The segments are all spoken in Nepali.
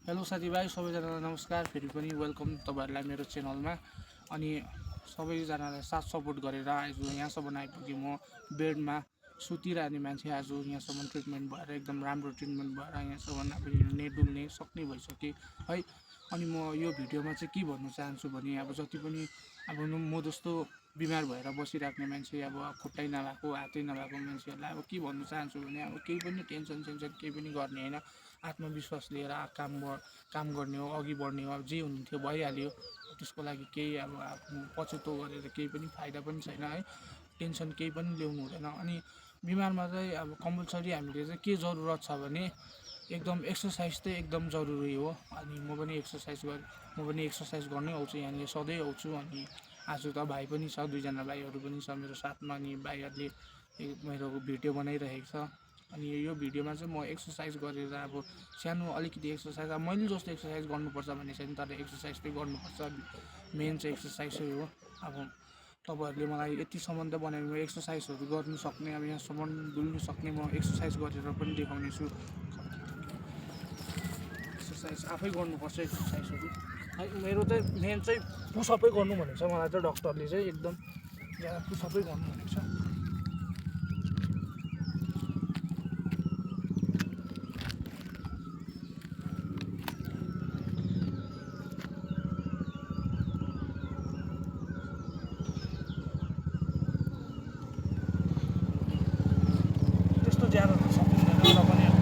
हेलो साथीभाइ सबैजनालाई नमस्कार। फेरि पनि वेलकम तपाईँहरूलाई मेरो च्यानलमा। अनि सबैजनालाई साथ सपोर्ट गरेर आज यहाँसम्म आइपुगेँ। म बेडमा सुतिरहने मान्छे आज यहाँसम्म ट्रिटमेन्ट भएर एकदम राम्रो ट्रिटमेन्ट भएर यहाँसम्म अब हिँड्ने डुल्ने सक्ने भइसकेँ है। अनि म यो भिडियोमा चाहिँ के भन्नु चाहन्छु भने अब जति पनि अब म जस्तो बिमार भएर बसिराख्ने मान्छे, अब खुट्टै नभएको हातै नभएको मान्छेहरूलाई अब के भन्नु चाहन्छु भने अब केही पनि टेन्सन केही पनि गर्ने होइन। आत्मविश्वास लिएर काम गर्ने हो, अघि बढ्ने हो। अब जे हुन्थ्यो भइहाल्यो, त्यसको लागि केही अब आफ्नो पछुतो गरेर केही पनि फाइदा पनि छैन है। टेन्सन केही पनि ल्याउनु हुँदैन। अनि बिमारमा चाहिँ अब कम्पलसरी हामीले चाहिँ के जरुरत छ भने एकदम एक्सर्साइज चाहिँ एकदम जरुरी हो। अनि म पनि एक्सर्साइज गर्नै आउँछु, यहाँनिर सधैँ आउँछु। अनि आज त भाइ पनि छ, दुईजना भाइहरू पनि छ मेरो साथमा। अनि भाइहरूले मेरो भिडियो बनाइरहेको छ। अनि यो भिडियोमा चाहिँ म एक्सर्साइज गरेर अब सानो अलिकति एक्सर्साइज, अब मैले जस्तो एक्सर्साइज गर्नुपर्छ भन्ने छैन, तर एक्सर्साइज चाहिँ गर्नुपर्छ। मेन चाहिँ एक्सर्साइजै हो। अब तपाईँहरूले मलाई यतिसम्म त बनायो, म एक्सर्साइजहरू गर्नु सक्ने, अब यहाँसम्म डुल्नु सक्ने म एक्सर्साइज गरेर पनि देखाउने छु। एक्सर्साइज आफै गर्नुपर्छ एक्सर्साइजहरू है। मेरो चाहिँ मेन चाहिँ पुसअपै गर्नु भनेको छ मलाई चाहिँ डक्टरले चाहिँ एकदम पुसअपै गर्नु भनेको छ। त्यस्तो ज्यादा त सकिँदैन र पनि अब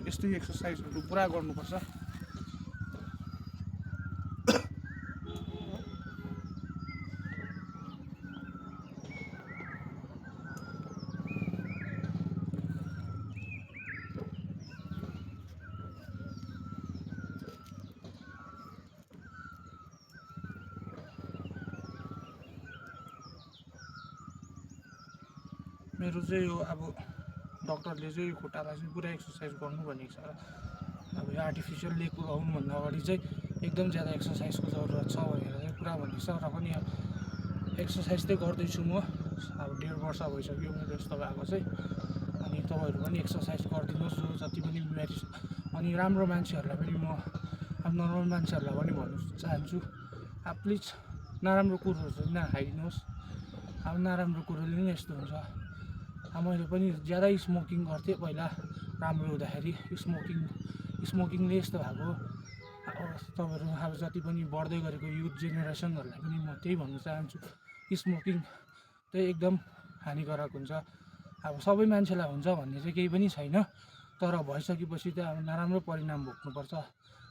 यस्तै एक्सर्साइजहरू पुरा गर्नुपर्छ। मेरो चाहिँ यो अब डक्टरले चाहिँ खुट्टालाई चाहिँ पुरा एक्सर्साइज गर्नु भनेको छ। अब यो आर्टिफिसियल लेग लगाउनुभन्दा अगाडि चाहिँ एकदम ज्यादा एक्सर्साइजको जरुरत छ भनेर चाहिँ पुरा भनेको छ। र पनि एक्सर्साइज चाहिँ गर्दैछु म। अब 1.5 वर्ष भइसक्यो मेरो यस्तो भएको चाहिँ। अनि तपाईँहरू पनि एक्सर्साइज गरिदिनुहोस्, जो जति पनि बिमारी छ। अनि राम्रो मान्छेहरूलाई पनि म अब नर्मल मान्छेहरूलाई पनि भन्नु चाहन्छु, अब प्लिज नराम्रो कुरोहरू चाहिँ नखाइदिनुहोस्। अब नराम्रो कुरोले नै यस्तो हुन्छ। अब मैले पनि ज्यादै स्मोकिङ गर्थेँ पहिला राम्रो हुँदाखेरि। स्मोकिङले यस्तो भएको। अब तपाईँहरू अब जति पनि बढ्दै गरेको युथ जेनेरेसनहरूलाई पनि म त्यही भन्न चाहन्छु, स्मोकिङ चाहिँ एकदम हानिकारक हुन्छ। अब सबै मान्छेलाई हुन्छ भन्ने चाहिँ केही पनि छैन, तर भइसकेपछि चाहिँ अब नराम्रो परिणाम भोग्नुपर्छ,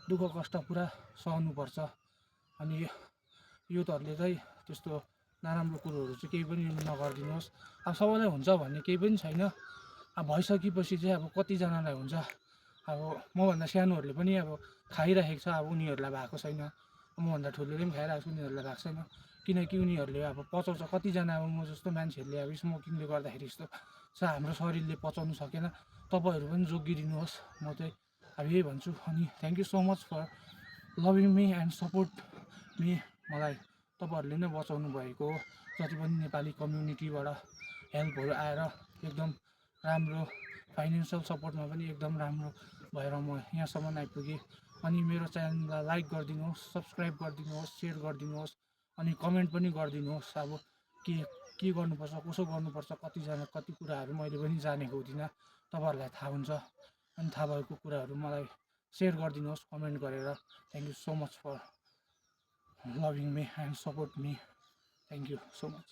दुःख कष्ट पुरा सहनुपर्छ। अनि युथहरूले चाहिँ त्यस्तो नराम्रो कुरोहरू चाहिँ केही पनि नगरिदिनुहोस्। अब सबैलाई हुन्छ भन्ने केही पनि छैन। अब भइसकेपछि चाहिँ अब कतिजनालाई हुन्छ, अब मभन्दा सानोहरूले पनि अब खाइरहेको छ, अब उनीहरूलाई भएको छैन। मभन्दा ठुलोले पनि खाइरहेको छ, उनीहरूलाई भएको छैन। किनकि उनीहरूले अब पचाउँछ। कतिजना अब म जस्तो मान्छेहरूले अब स्मोकिङले गर्दाखेरि यस्तो छ, हाम्रो शरीरले पचाउनु सकेन। तपाईँहरू पनि जोगिदिनुहोस्, म चाहिँ अब यही भन्छु। अनि thank you so much for loving me and support me. मलाई तपाईँहरूले नै बचाउनु भएको हो। जति पनि नेपाली कम्युनिटीबाट हेल्पहरू आएर एकदम राम्रो फाइनेन्सियल सपोर्टमा पनि एकदम राम्रो भएर म यहाँसम्म आइपुगेँ। अनि मेरो च्यानललाई लाइक गरिदिनुहोस्, सब्सक्राइब गरिदिनुहोस्, सेयर गरिदिनुहोस्। अनि कमेन्ट पनि गरिदिनुहोस्। अब के गर्नुपर्छ, कसो गर्नुपर्छ, कति कुराहरू मैले पनि जानेको हुँदिनँ, तपाईँहरूलाई थाहा हुन्छ। अनि थाहा भएको कुराहरू मलाई सेयर गरिदिनुहोस् कमेन्ट गरेर। Thank you so much for loving me and support me. Thank you so much.